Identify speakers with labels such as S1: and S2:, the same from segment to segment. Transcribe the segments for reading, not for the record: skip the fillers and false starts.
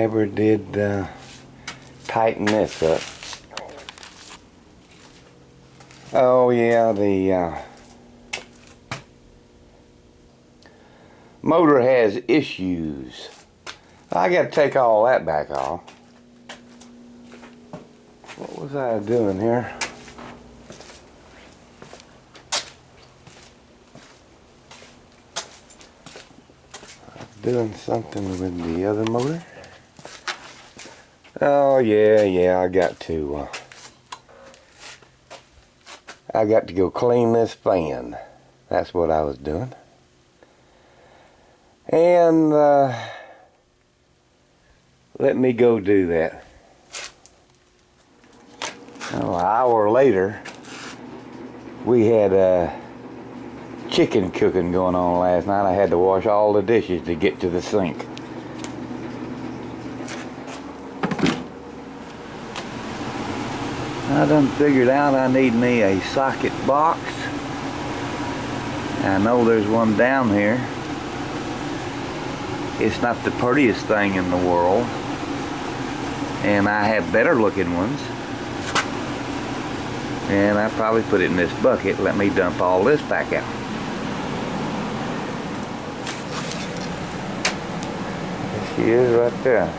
S1: never did tighten this up. Oh yeah, the motor has issues. I got to take all that back off. What was I doing here? Doing something with the other motor. Oh yeah, I got to go clean this fan. That's what I was doing. And let me go do that. Oh, an hour later, we had chicken cooking going on last night. I had to wash all the dishes to get to the sink. I done figured out I need me a socket box. I know there's one down here. It's not the prettiest thing in the world, and I have better looking ones. And I probably put it in this bucket. Let me dump all this back out. There she is right there.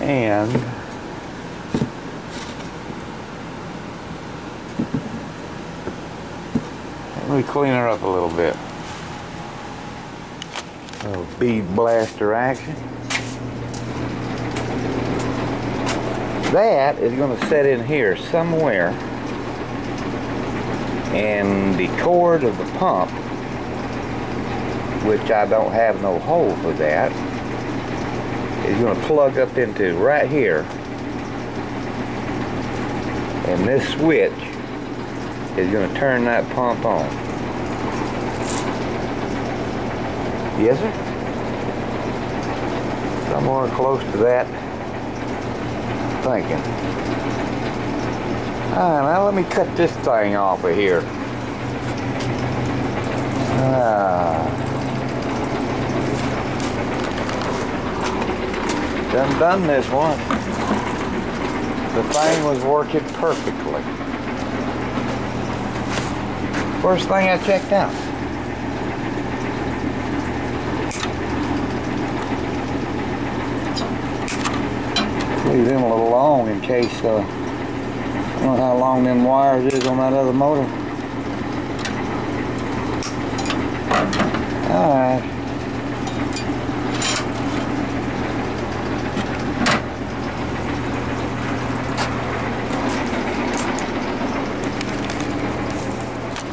S1: And let me clean her up a little bit. A little bead blaster action. That is going to set in here somewhere, and the cord of the pump, which I don't have no hole for that, is going to plug up into right here, and this switch is going to turn that pump on. Yes, sir? Somewhere close to that thinking. Alright, now let me cut this thing off of here. Done this one. The thing was working perfectly. First thing I checked out. Leave them a little long in case, I don't know how long them wires is on that other motor. Alright.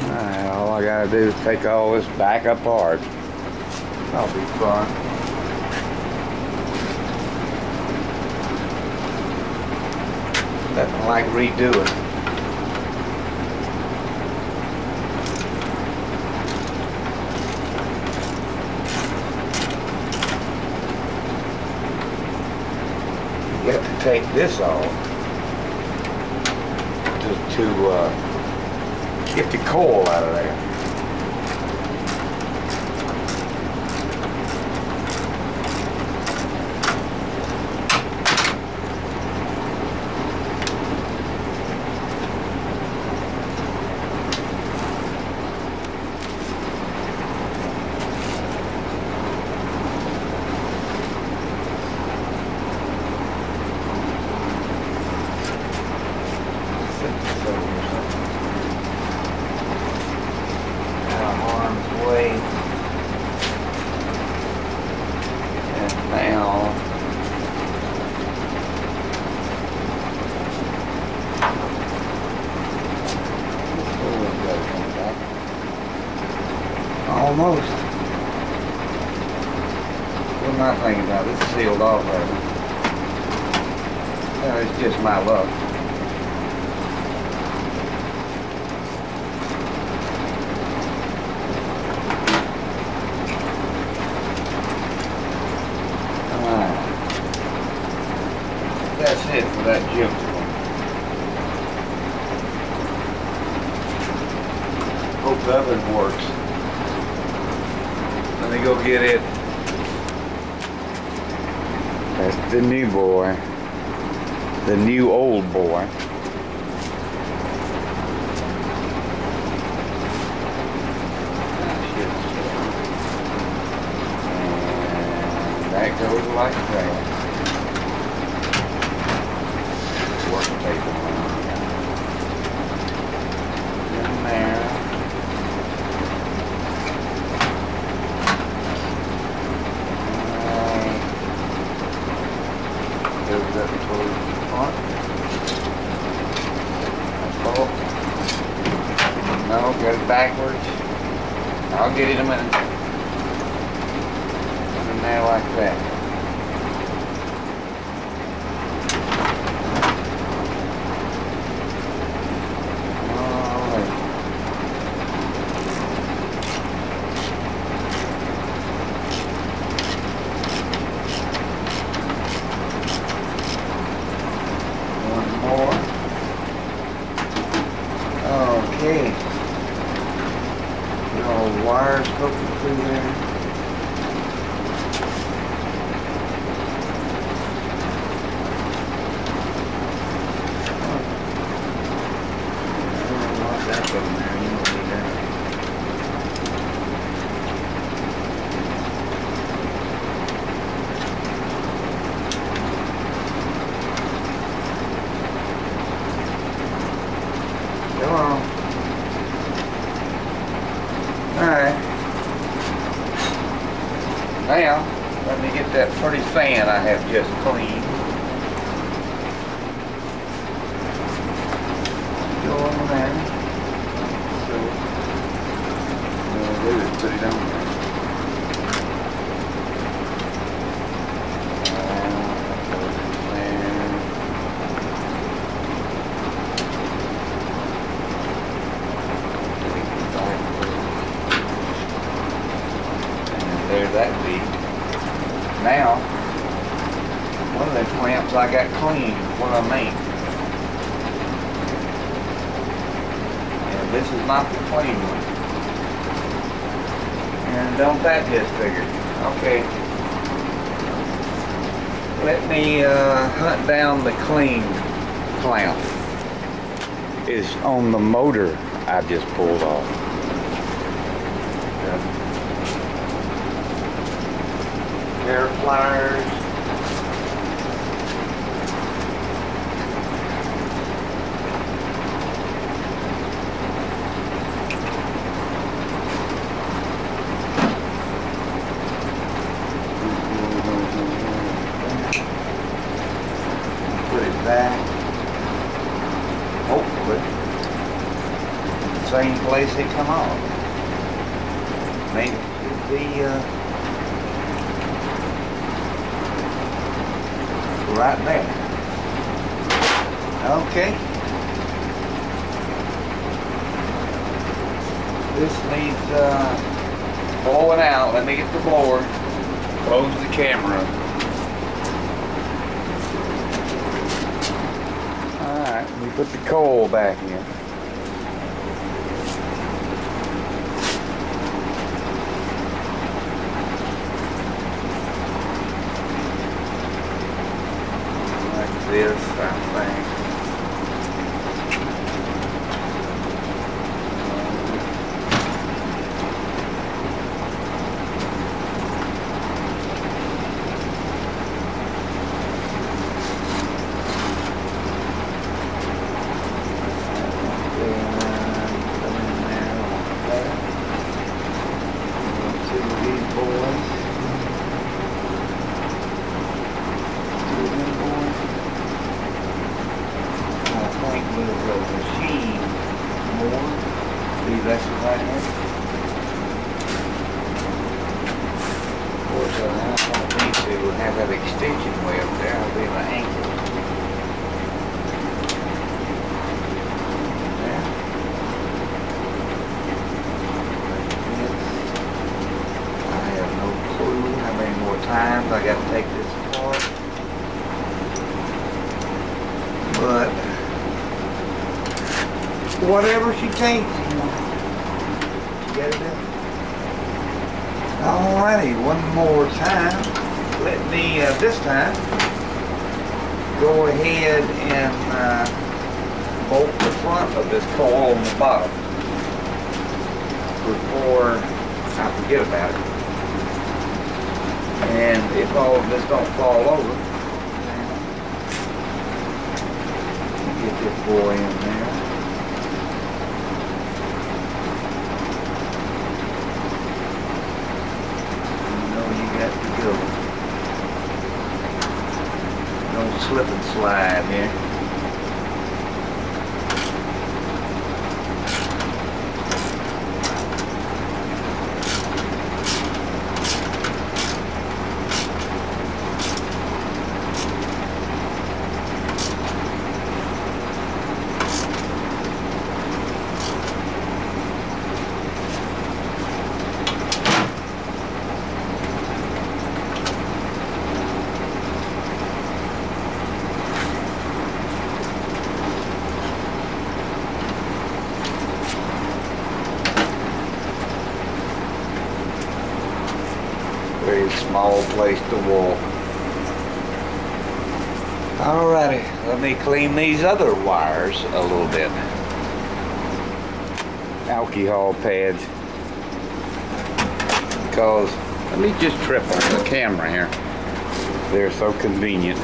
S1: Alright, all I gotta do is take all this back apart. That'll be fun. Nothing like redoing. You have to take this off to get the coil out of there. Almost. What am I thinking about? This is sealed off right now. It's just my luck. Alright. That's it for that jump. Hope the oven works. Let me go get it. That's the new boy. The new old boy. And that goes like that. Work paper in there. Goes up towards the front. Oh. No, got it backwards. I'll get it in a minute. In there like that. Alright. One more. Okay. No wires poking through there. That's in there. You don't need that. Come on. Alright. Now, let me get that pretty fan I have just cleaned. Go on there. So, we'll do is put it on there. There's that bead. Now, one of the clamps I got cleaned when I made. And this is not the clean one. And don't that just figure? Okay. Let me hunt down the clean clamp. It's on the motor I just pulled off. Air pliers. Put it back. Hopefully, same place it come off. Maybe it should be right there. Okay. This needs blowing out. Let me get the blower. Close the camera. Alright, we put the coal back in. This, I think. Machine more. See, that's right here. Of course, I don't need to have that extension way up there. I'll be my ankle. There. I have no clue how many more times I got to take this apart. But whatever she takes, you know, she got it done. Alrighty, one more time. Let me, this time, go ahead and bolt the front of this coil on the bottom before I forget about it. And if all of this don't fall over, get this boy in there. Got to go. Don't slip and slide here. Very small place to walk. Alrighty, let me clean these other wires a little bit. Alcohol pads. Because, let me just trip on the camera here. They're so convenient.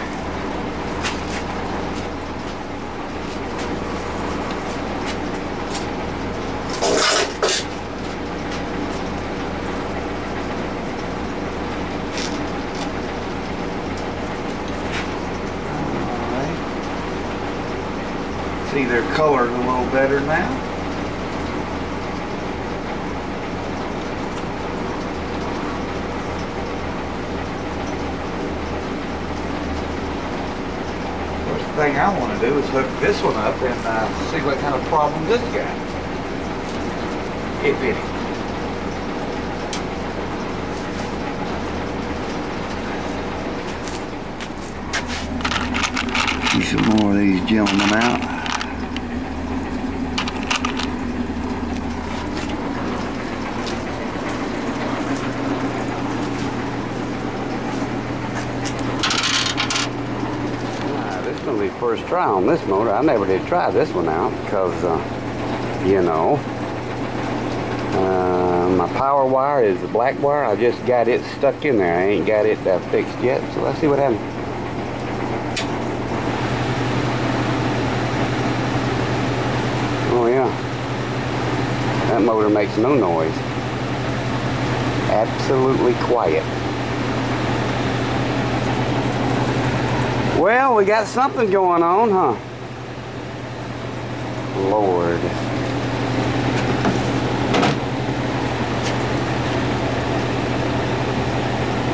S1: See, they're colored a little better now. First thing I want to do is hook this one up and see what kind of problem this got. If any. Get some more of these gentlemen out. First try on this motor. I never did try this one out because you know, my power wire is the black wire. I just got it stuck in there. I ain't got it fixed yet, so let's see what happens. Oh yeah, that motor makes no noise. Absolutely quiet. Well, we got something going on, huh? Lord.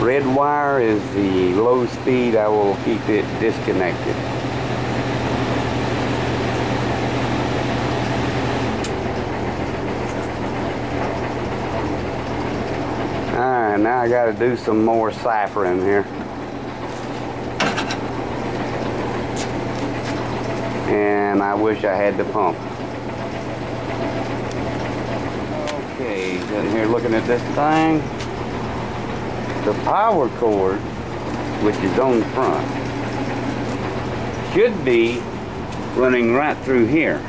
S1: Red wire is the low speed. I will keep it disconnected. Alright, now I got to do some more ciphering here. And I wish I had the pump. Okay, sitting here looking at this thing. The power cord, which is on the front, should be running right through here.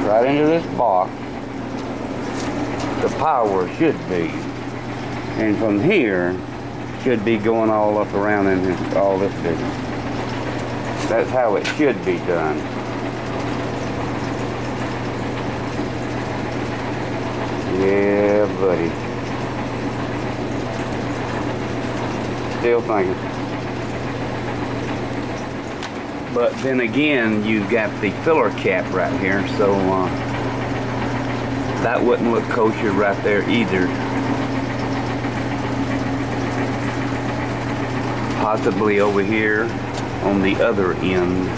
S1: Right into this box. The power should be. And from here, should be going all up around in all this business. That's how it should be done. Yeah, buddy. Still thinking. But then again, you've got the filler cap right here, so that wouldn't look kosher right there either. Possibly over here on the other end.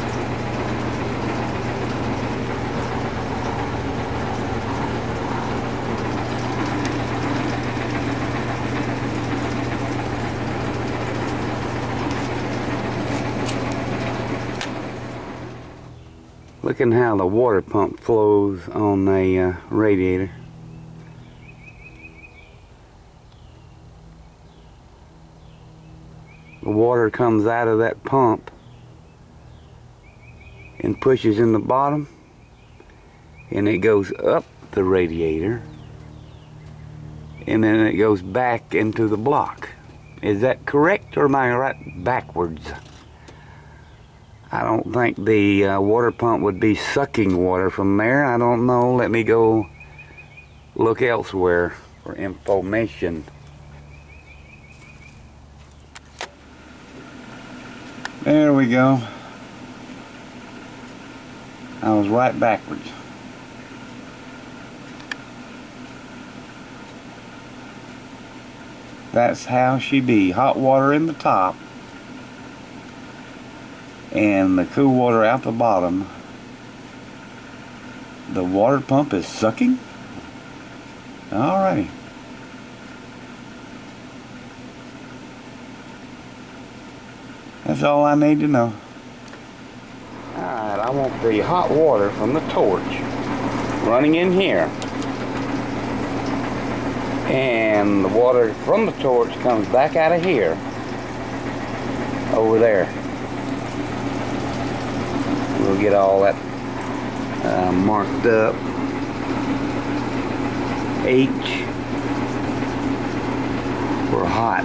S1: Look at how the water pump flows on the radiator. The water comes out of that pump and pushes in the bottom, and it goes up the radiator, and then it goes back into the block. Is that correct, or am I right backwards? I don't think the water pump would be sucking water from there. I don't know. Let me go look elsewhere for information. There we go. I was right backwards. That's how she be. Hot water in the top and the cool water out the bottom. The water pump is sucking? Alrighty. That's all I need to know. Alright, I want the hot water from the torch running in here. And the water from the torch comes back out of here over there. We'll get all that marked up. H for hot.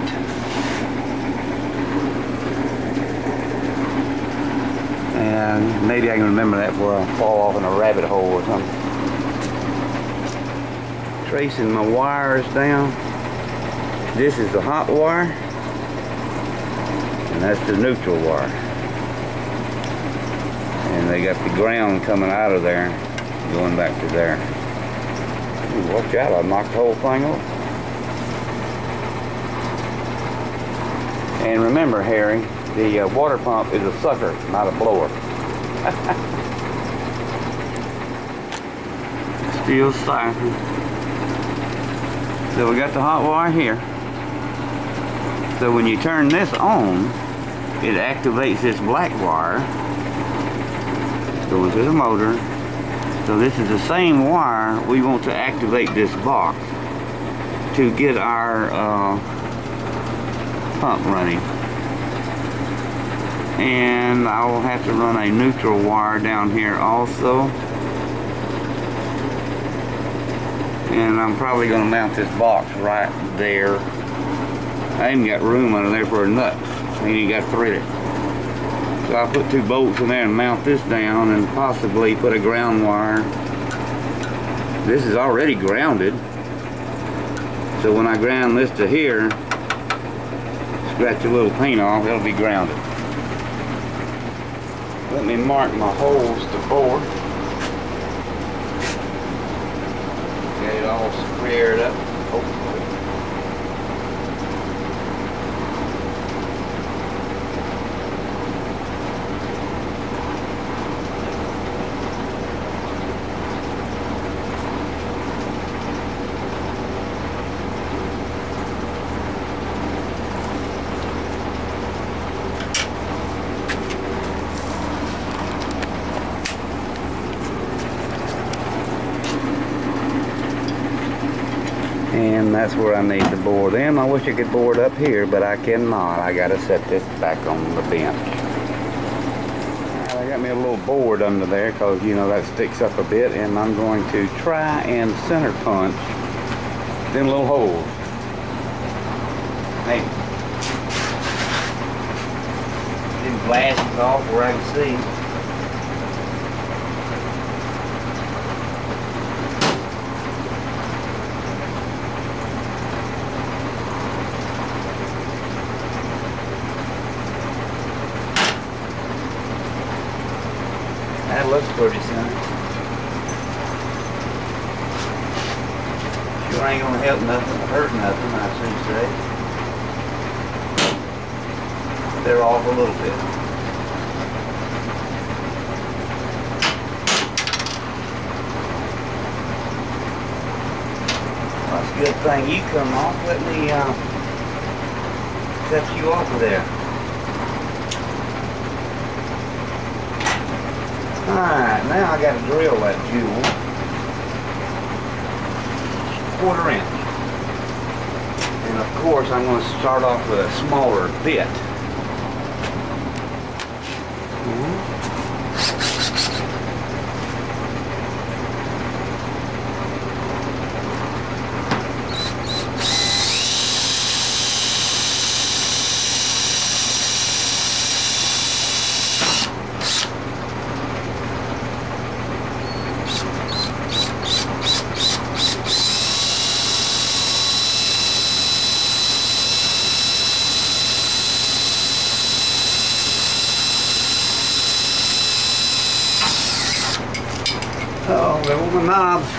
S1: And maybe I can remember that before I fall off in a rabbit hole or something. Tracing my wires down. This is the hot wire, and that's the neutral wire. And they got the ground coming out of there, going back to there. Ooh, watch out, I knocked the whole thing off. And remember, Harry, the water pump is a sucker, not a blower. Steel siphon. So we got the hot wire here. So when you turn this on, it activates this black wire going to the motor. So this is the same wire we want to activate this box to get our pump running. And I will have to run a neutral wire down here also. And I'm probably going to mount this box right there. I even got room under there for a nut. I ain't got to thread it. So I'll put 2 bolts in there and mount this down, and possibly put a ground wire. This is already grounded. So when I ground this to here, scratch a little paint off, it'll be grounded. Let me mark my holes to bore. Get it all squared up, hopefully. And that's where I need to bore them. I wish I could bore it up here, but I cannot. I gotta set this back on the bench. Alright, I got me a little board under there, because you know that sticks up a bit, and I'm going to try and center punch them little holes. Hey, them glasses off where I can see. That looks pretty soon. Sure ain't gonna help nothing, hurt nothing, I should say. They're off a little bit. Well, it's a good thing you come off. Let me set you off of there. Alright, Alright, now I got to drill that jewel 1/4 inch. And of course I'm going to start off with a smaller bit. Oh, there were my knobs.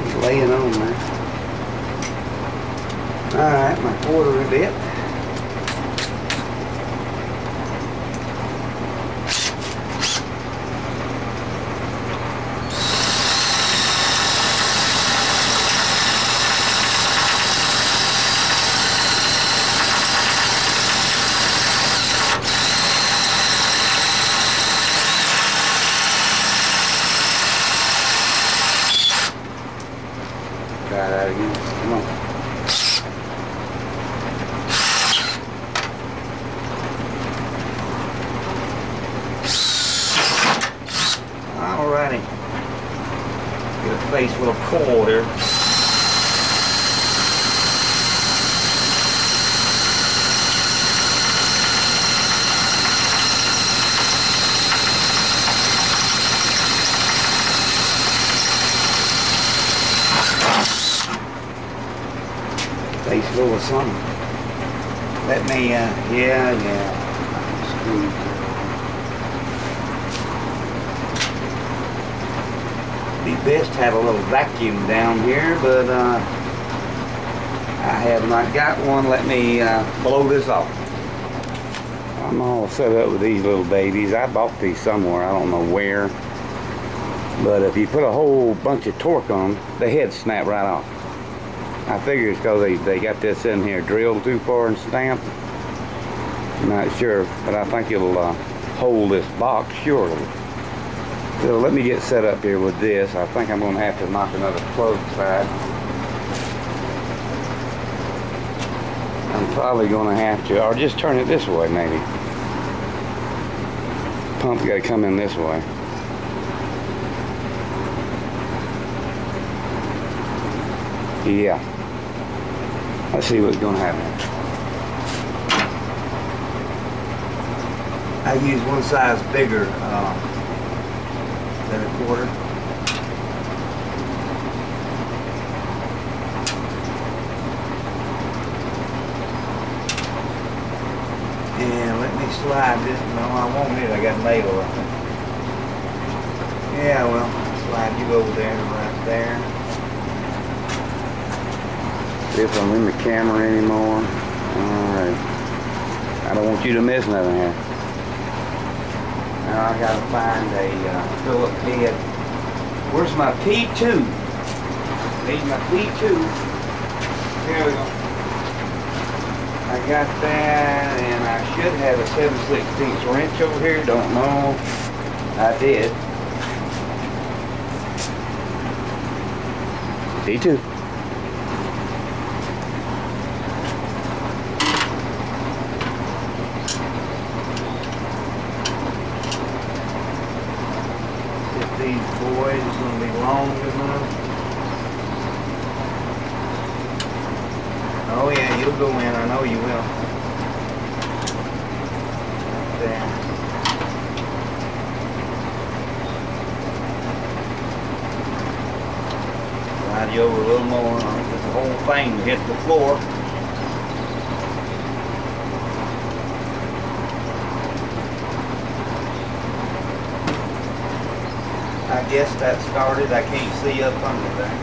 S1: Just laying on there. Alright, my 1/4 bit. Try that again. Come on. Alrighty. Get a face with a coil here. Face full of something. Let me, yeah. Screw. Be best to have a little vacuum down here, but I have not got one. Let me blow this off. I'm all set up with these little babies. I bought these somewhere, I don't know where. But if you put a whole bunch of torque on them, the heads snap right off. I figure it's because they got this in here drilled too far and stamped. I'm not sure, but I think it'll hold this box surely. So let me get set up here with this. I think I'm going to have to knock another plug side. I'm probably going to have to, or just turn it this way maybe. Pump's got to come in this way. Yeah. Let's see what's going to happen. I use one size bigger than a 1/4. And let me slide this. No, I won't hit it. I got nail right there. Yeah, well, slide you over there and right there. If I'm in the camera anymore. Alright. I don't want you to miss nothing here. Now I gotta find a Phillips head. Where's my P2? Need my P2. Here we go. I got that, and I should have a 7/16 wrench over here. Don't know. I did. P2. These boys is going to be long enough. Oh yeah, you'll go in. I know you will. There. Slide you over a little more. Get the whole thing to hit the floor. I guess that started. I can't see up under there.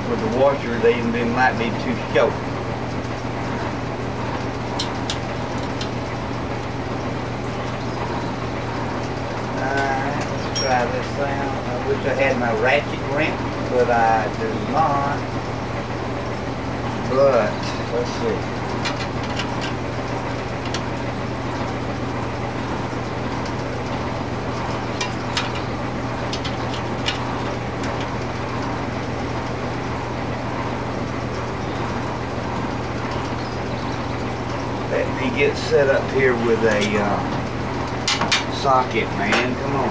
S1: With the washer, they might be too short. Alright, let's try this out. I wish I had my ratchet wrench, but I do not. But let's see. you get set up here with a socket, man. Come on.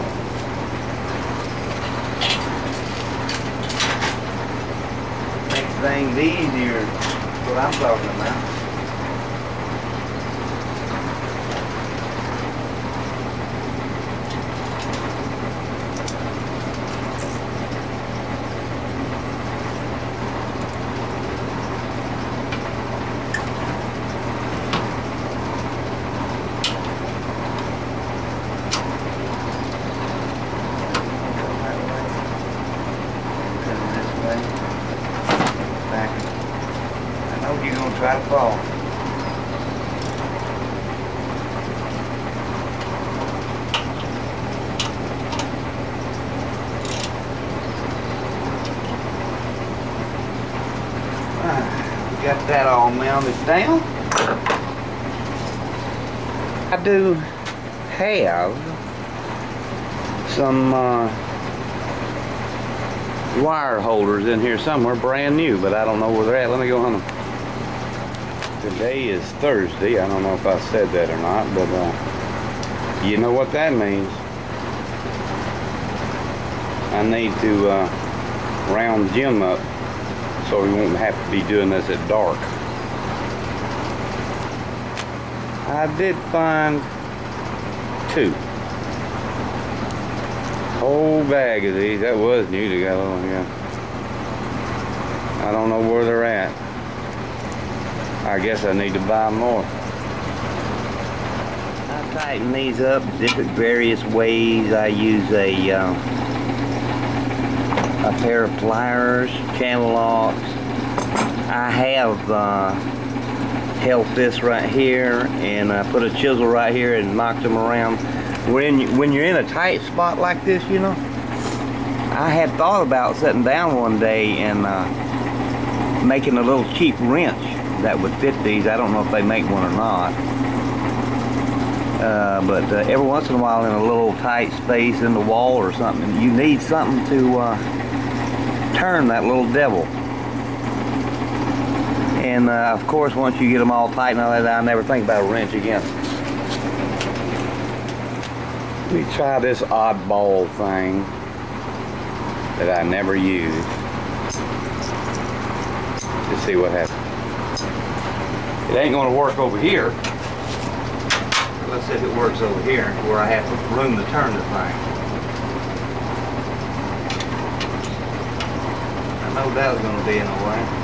S1: Makes things easier. That's what I'm talking about. You're gonna try to fall. We got that all mounted down. I do have some wire holders in here somewhere, brand new, but I don't know where they're at. Let me go hunt them. Today is Thursday. I don't know if I said that or not, but you know what that means. I need to round Jim up so we won't have to be doing this at dark. I did find 2. Whole bag of these. That was new to go. Yeah. I don't know where they're at. I guess I need to buy more. I tighten these up different various ways. I use a pair of pliers, channel locks. I have held this right here and put a chisel right here and knocked them around. When you're in a tight spot like this, you know, I had thought about sitting down one day and making a little cheap wrench that would fit these. I don't know if they make one or not, but every once in a while in a little tight space in the wall or something, you need something to turn that little devil. And of course, once you get them all tight and all that, I never think about a wrench again. Let me try this oddball thing that I never used to see what happens. It ain't going to work over here. Let's see if it works over here where I have room to turn the thing. I know that was going to be in the way.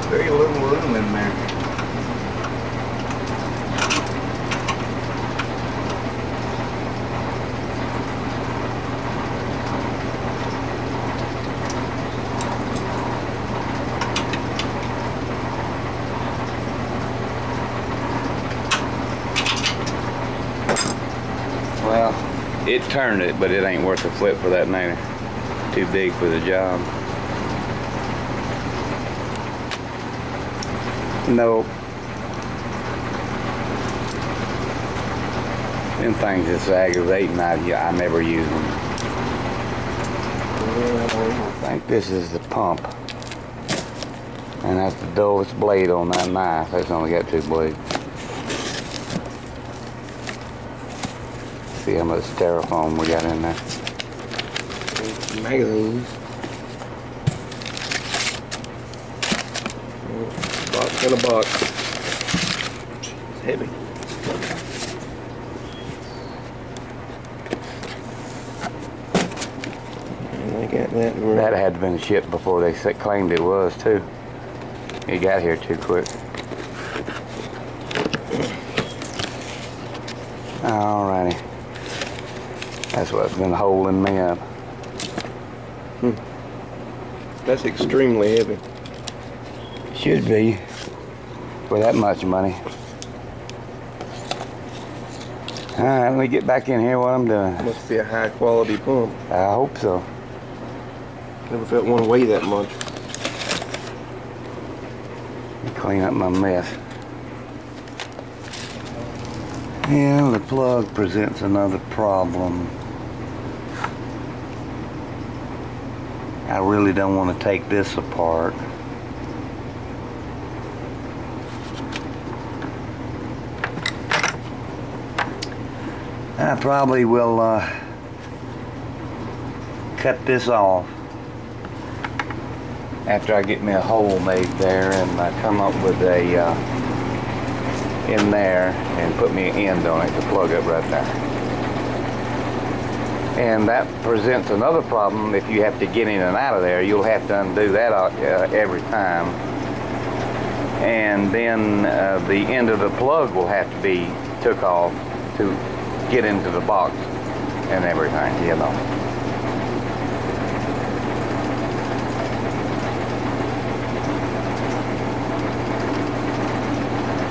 S1: Very little room in there. Well, it turned it, but it ain't worth a flip for that matter. Too big for the job. Nope. Them things that's aggravating, I never use them. I think this is the pump. And that's the dullest blade on that knife. It's only got 2 blades. See how much styrofoam we got in there.
S2: Magazines. Box in a box. It's heavy. And I got that.
S1: That had been shipped before they claimed it was too. It got here too quick. Alrighty. That's what's been holding me up.
S2: That's extremely heavy.
S1: Should be. For that much money. Alright, let me get back in here what I'm doing.
S2: Must be a high quality pump.
S1: I hope so.
S2: Never felt one weigh that much.
S1: Clean up my mess. Yeah, the plug presents another problem. I really don't want to take this apart. I probably will cut this off after I get me a hole made there and come up with a in there and put me an end on it to plug it right there. And that presents another problem. If you have to get in and out of there, you'll have to undo that every time. And then the end of the plug will have to be took off to get into the box and everything, you know.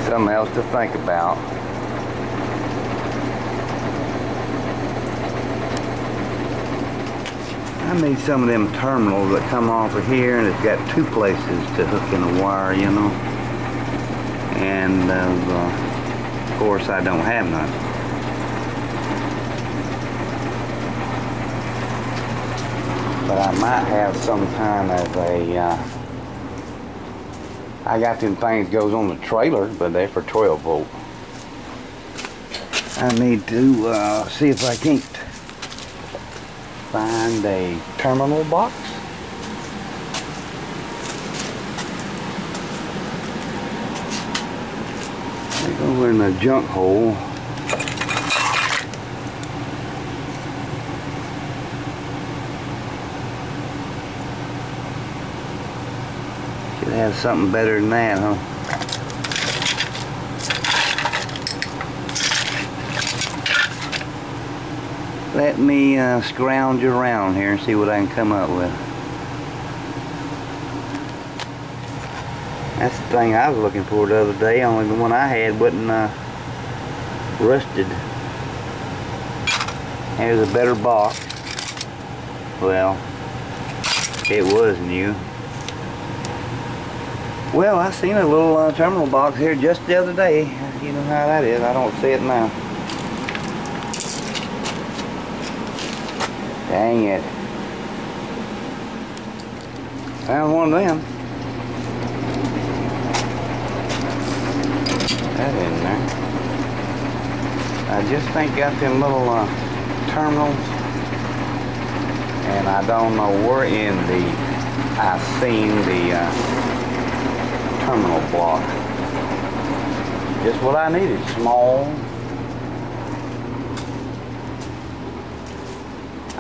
S1: Something else to think about. I need some of them terminals that come off of here and it's got two places to hook in a wire, you know. And of course I don't have none. But I might have some time as a I got them things goes on the trailer, but they're for 12 volt. I need to see if I can't find a terminal box. Over in the junk hole. Should have something better than that, huh? Let me scrounge around here and see what I can come up with. That's the thing I was looking for the other day, only the one I had wasn't rusted. Here's a better box. Well, it was new. Well, I seen a little terminal box here just the other day. You know how that is. I don't see it now. Dang it. Found one of them. That in there. I just ain't got them little terminals. And I don't know where in the I seen the terminal block. Just what I needed, small.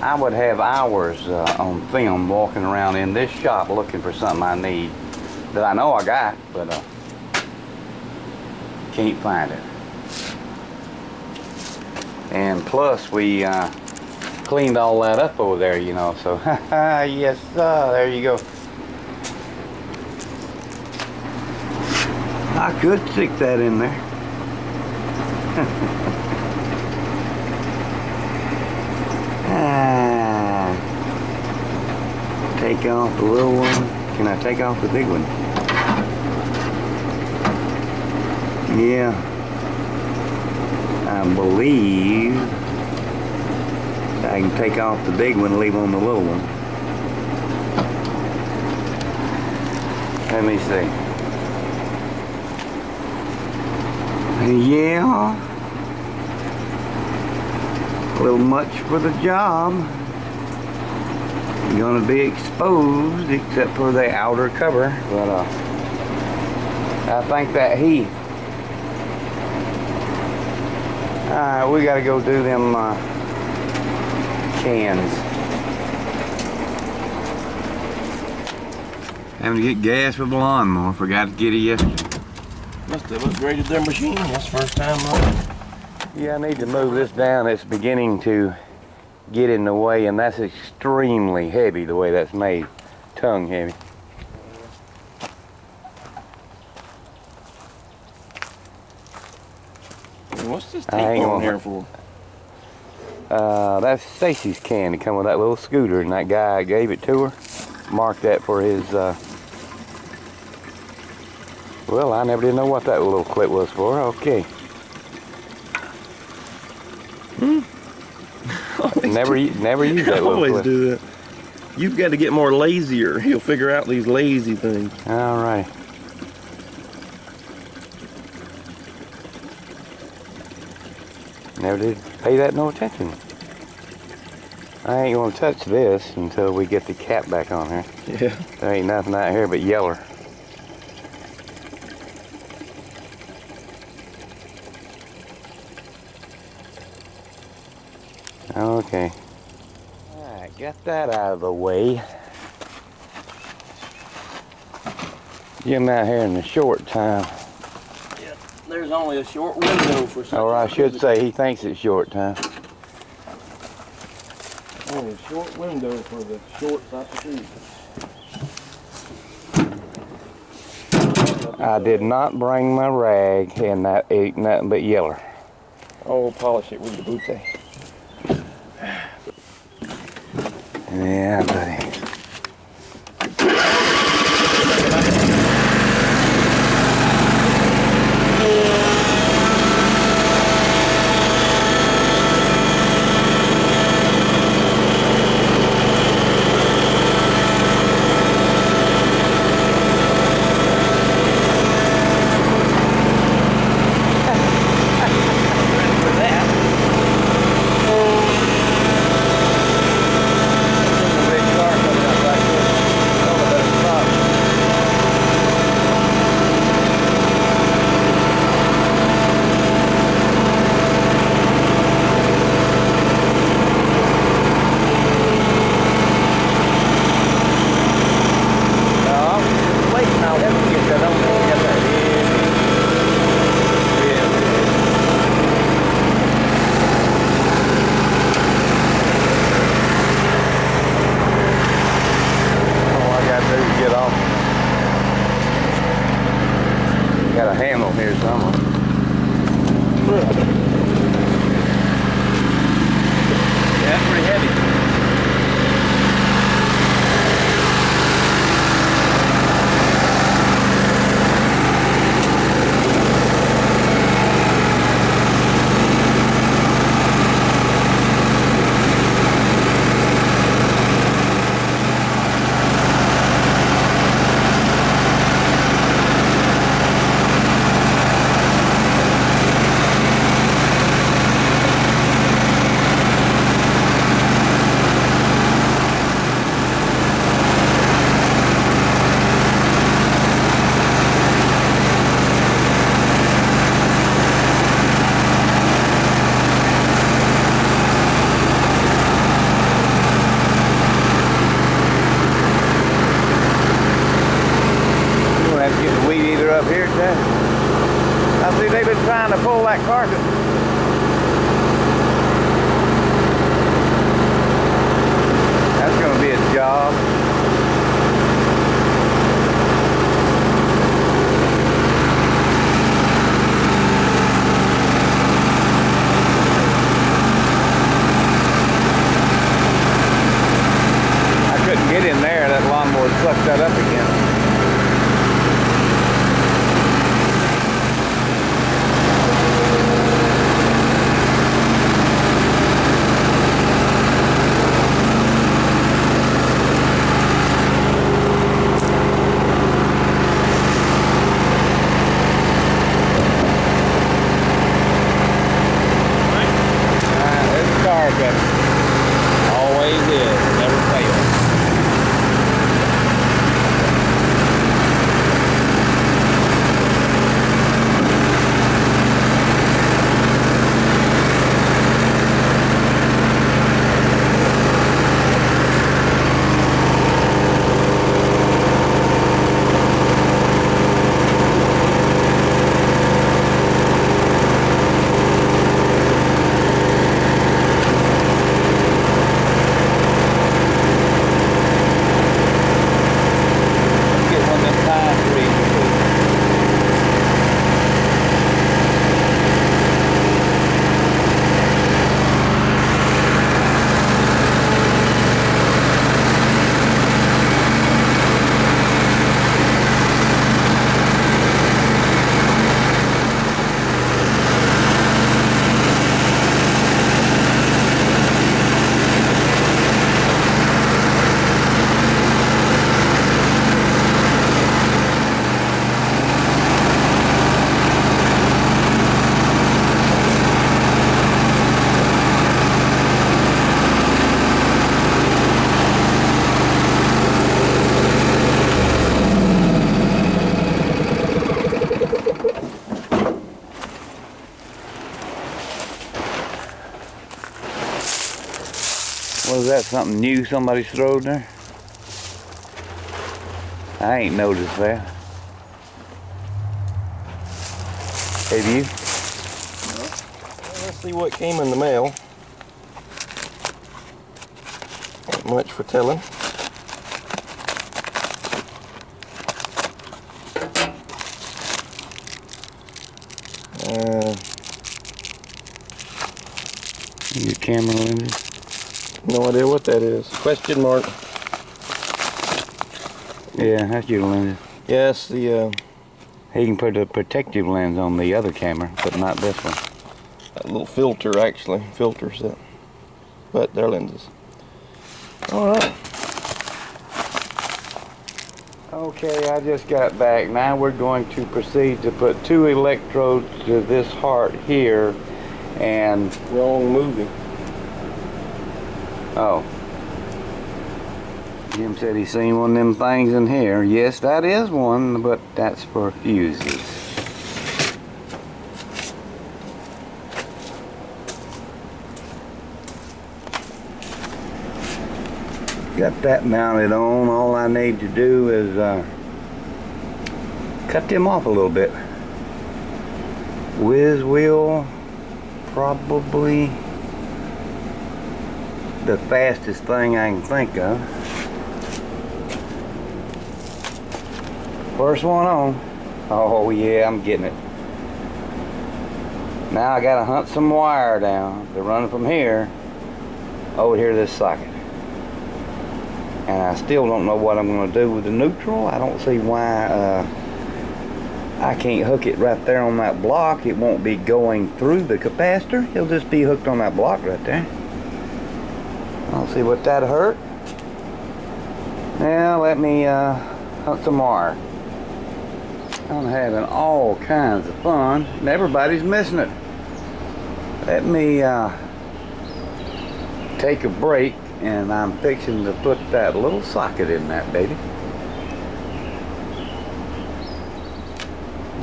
S1: I would have hours on film walking around in this shop looking for something I need that I know I got, but can't find it. And plus we cleaned all that up over there, you know, so yes, there you go. I could stick that in there. Take off the little one. Can I take off the big one? Yeah. I believe I can take off the big one and leave on the little one. Let me see. Yeah, a little much for the job. You're gonna be exposed except for the outer cover, but I think that heat. Alright, we gotta go do them cans. Having to get gas for the lawnmower. Forgot to get it yesterday.
S2: Must have upgraded their machine. That's the first time running.
S1: Yeah, I need to move this down. It's beginning to get in the way, and that's extremely heavy the way that's made. Tongue heavy.
S2: What's this tape on here for?
S1: That's Stacy's can to come with that little scooter, and that guy gave it to her. Marked that for his, well, I never did know what that little clip was for. Okay. Never use that little
S2: Always
S1: clip.
S2: do that. You've got to get more lazier. He'll figure out these lazy things.
S1: All right. Never did pay that no attention. I ain't gonna touch this until we get the cap back on here.
S2: Yeah.
S1: There ain't nothing out here but yeller. Okay. Alright, got that out of the way. Get him out here in a short time.
S2: Yeah. There's only a short window for something.
S1: Or I should say he thinks it's short time.
S2: Only a short window for the shorts I see.
S1: I did not bring my rag, and that ain't nothing but yeller.
S2: Oh, polish it with the bootay.
S1: Yeah, buddy. Got a handle here somewhere.
S2: Yeah, pretty heavy.
S1: Up here today. I see they've been trying to pull that carcass. That's going to be a job. I couldn't get in there. That lawnmower sucked that up again. Was that something new somebody's thrown there? I ain't noticed that. Have you?
S2: No. Well, let's see what came in the mail. Not much for telling.
S1: Your camera lens?
S2: No idea what that is. Question mark.
S1: Yeah, that's your lens.
S2: Yes, the
S1: He can put a protective lens on the other camera, but not this one.
S2: that little filter actually filters it, but they're lenses. All right.
S1: Okay, I just got back. Now we're going to proceed to put 2 electrodes to this heart here, and
S2: Wrong movie.
S1: oh, Jim said he seen one of them things in here. Yes, that is one, but that's for fuses. Got that mounted on. All I need to do is cut them off a little bit. Whiz wheel, probably the fastest thing I can think of. First one on. Oh yeah, I'm getting it. Now I gotta hunt some wire down to run from here over here to this socket. And I still don't know what I'm going to do with the neutral. I don't see why I can't hook it right there on that block. It won't be going through the capacitor. It'll just be hooked on that block right there. I'll see what that hurt. Now let me hunt some wire. I'm having all kinds of fun and everybody's missing it. Let me take a break. And I'm fixing to put that little socket in that baby.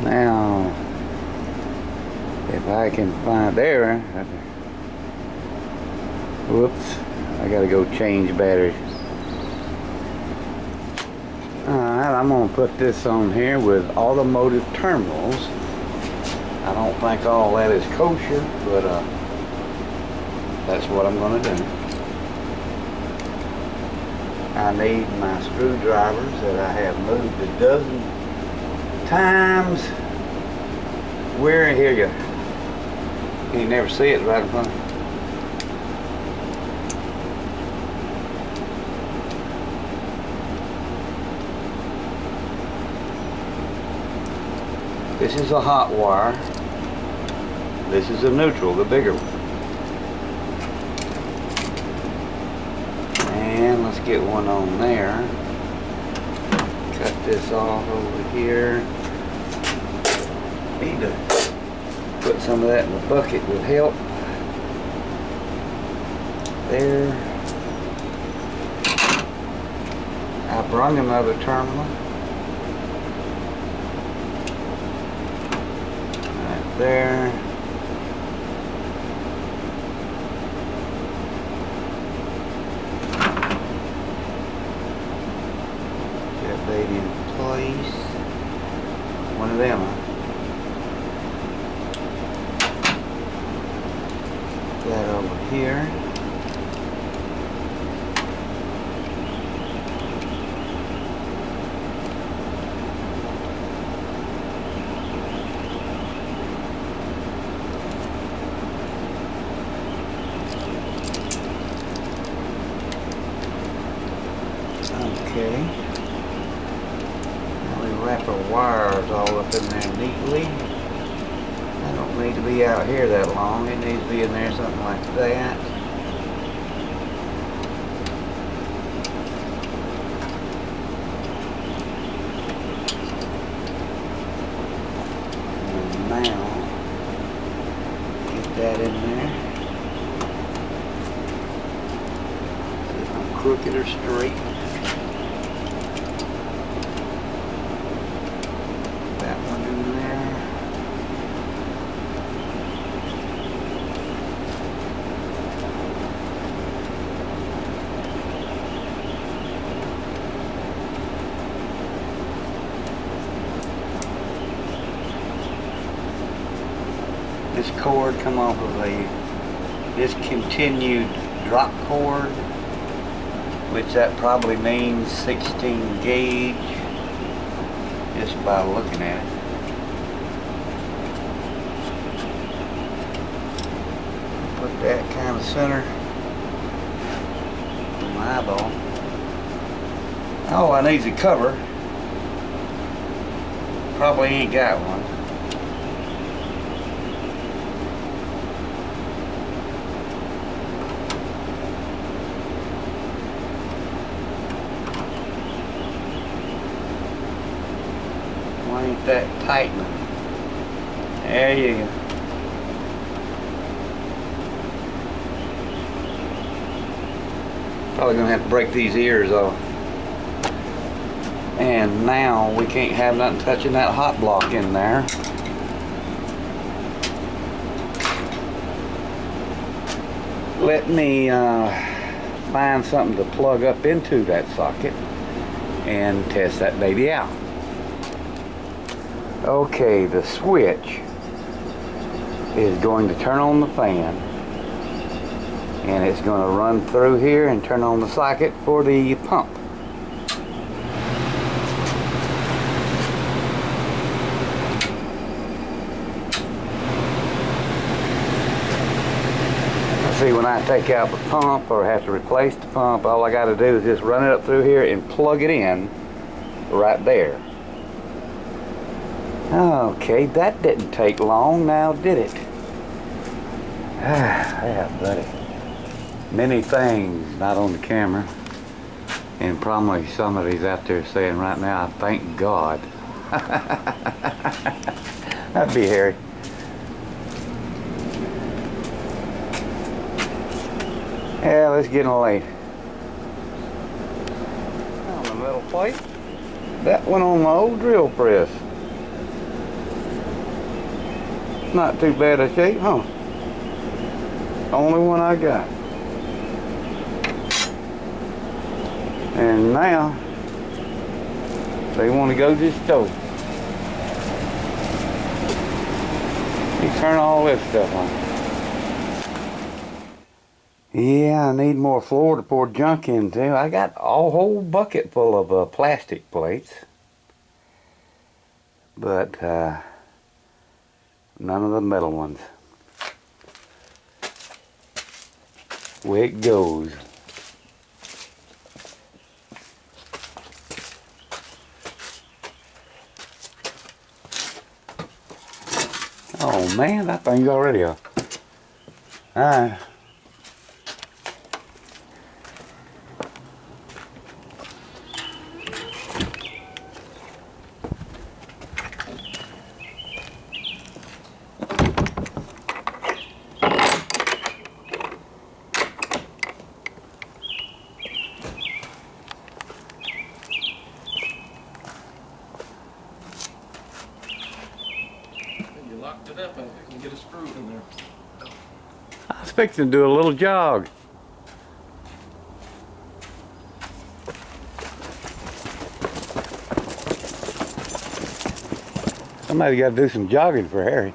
S1: Now, if I can find there, whoops, I gotta go change batteries. Alright, I'm gonna put this on here with automotive terminals. I don't think all that is kosher, but that's what I'm gonna do. I need my screwdrivers that I have moved a dozen times. Where here you? You never see it right in front of you. This is a hot wire. This is a neutral, the bigger one. And let's get one on there. Cut this off over here. Need to put some of that in the bucket would help. There. I brung another terminal. Right there. Baby in place. One of them. That over here. Okay. Wrap our wires all up in there neatly. I don't need to be out here that long. It needs to be in there something like that. And now, get that in there. See if I'm crooked or straight. This cord come off of a discontinued drop cord, which that probably means 16 gauge just by looking at it. Put that kind of center on my eyeball. Oh, I need a cover. Probably ain't got one. Why ain't that tightening? There you go. Probably gonna have to break these ears off. And now we can't have nothing touching that hot block in there. Let me find something to plug up into that socket and test that baby out. Okay, the switch is going to turn on the fan, and it's going to run through here and turn on the socket for the pump. See, when I take out the pump or have to replace the pump, all I got to do is just run it up through here and plug it in right there. Okay, that didn't take long now, did it? Yeah, buddy. Many things not on the camera, and probably somebody's out there saying right now, thank God. That'd be Harry. Yeah, it's getting late. On the metal plate. That went on my old drill press. Not too bad a shape, huh? Only one I got. And now they want to go to the stove. You turn all this stuff on. Yeah, I need more floor to pour junk into. I got a whole bucket full of plastic plates, but none of the metal ones. Where it goes. Oh man, that thing's already up. Alright.
S2: Locked it up, I can get a screw in there.
S1: I was fixing to do a little jog. Somebody got to do some jogging for Harry.